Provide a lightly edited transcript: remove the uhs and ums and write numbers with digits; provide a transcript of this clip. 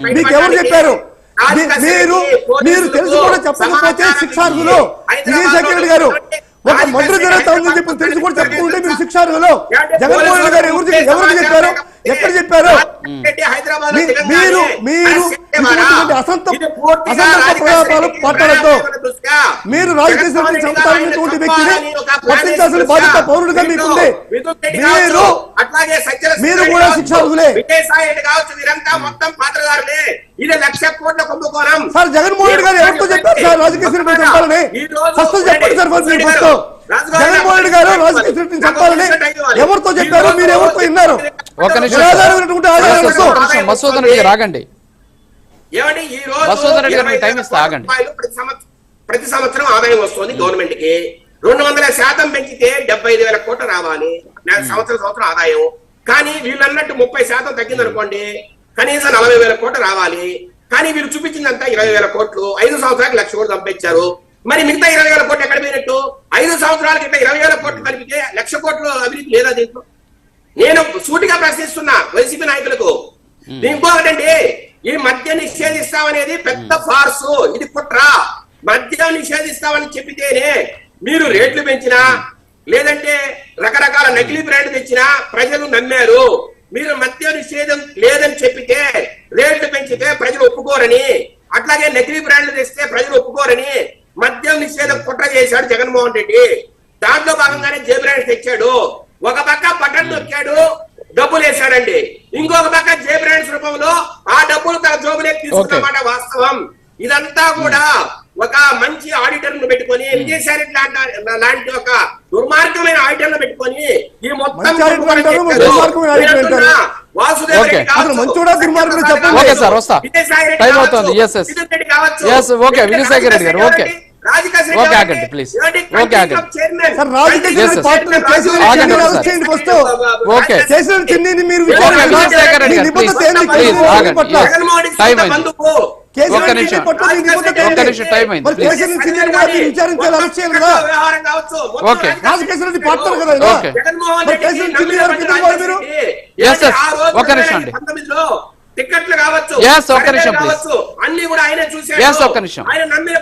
మీకు ఎవరు చెప్పారు? మీరు తెలుసు కూడా చెప్పకపోతే శిక్షార్హులు. విజయసాయి రెడ్డి గారు ఒక మంత్రి జరుగుతా ఉందని చెప్పి తెలుసు కూడా చెప్పకుంటే మీరు శిక్షార్హులు. జగన్మోహన్ రెడ్డి గారు ఎవరికి చెప్పారు? ఎక్కడ చెప్పారు? మీరు అసంత ప్రలాపాలు మాట్లాడద్దు. మీరు రాజకీయ చంపుతారనేటువంటి వ్యక్తిని పట్టించాల్సిన బాధ్యత పౌరుడిగా మీకుంది. మీరు కూడా శిక్షార్హులే. సార్ జగన్మోహన్ రెడ్డి గారు ఎవరితో చెప్పారు సార్ రాజకీయ చంపాలని? ఫస్ట్ చెప్పండి సార్. జగన్మోహన్ రెడ్డి గారు రాజకీయ చంపాలని ఎవరితో చెప్పారు? మీరు ఎవరితో విన్నారు? మసూదన్ రెడ్డి గారు ఆగండి. మసూదన్ రెడ్డి గారు టైం ఇస్తే ఆగండి. ప్రతి సంవత్సరం ఆదాయం వస్తుంది గవర్నమెంట్ కి. 200% పెంచితే 75,000 కోట్లు రావాలి సంవత్సరం ఆదాయం. కానీ వీళ్ళు అన్నట్టు 30% తగ్గింది అనుకోండి, కనీసం 40,000 కోట్లు రావాలి. కానీ వీళ్ళు చూపించిందంతా 20,000 కోట్లు. 5 సంవత్సరాలకు 1,00,000 కోట్లు సంపించారు. మరి మిగతా 20,000 కోట్లు ఎక్కడ పోయినట్టు? 5 సంవత్సరాలకి ఇట్లా 20,000 కోట్లు కలిపితే 1,00,000 కోట్లు అభివృద్ధి లేదా దీంట్లో? నేను సూటిగా ప్రశ్నిస్తున్నా వైసీపీ నాయకులకు. ఇంకొకటండి, ఈ మద్యం నిషేధిస్తామనేది పెద్ద ఫార్సు, ఇది కుట్ర. మద్యం నిషేధిస్తామని చెప్పితేనే మీరు రేట్లు పెంచినా లేదంటే రకరకాల నకిలీ బ్రాండ్ తెచ్చినా ప్రజలు నమ్మారు. మీరు మద్యం నిషేధం లేదని చెప్పితే రేట్లు పెంచితే ప్రజలు ఒప్పుకోరని, అట్లాగే నకిలీ బ్రాండ్లు తెస్తే ప్రజలు ఒప్పుకోరని మద్యం నిషేధం కుట్ర చేశాడు జగన్మోహన్ రెడ్డి. దాంట్లో భాగంగానే జే బ్రాండ్స్ తెచ్చాడు. ఒక పక్క పట్టణం నొక్కాడు, డబ్బులు వేశాడండి. ఇంకొక పక్క జే బ్రాండ్స్ రూపంలో ఆ డబ్బులు తన జోబులేకి తీసుకున్నమాట వాస్తవం. ఇదంతా కూడా ఒక మంచి ఆడిటర్ ను పెట్టుకొని, విజయసాయి రెడ్డి లాంటి ఒక దుర్మార్గమైన ఆడిటర్ ను పెట్టుకొని ఈ మొత్తం వాసుదేవ్ రెడ్డి టికెట్లు కావచ్చు, అన్ని కూడా ఆయన చూశారు. ఆయన నమ్మిన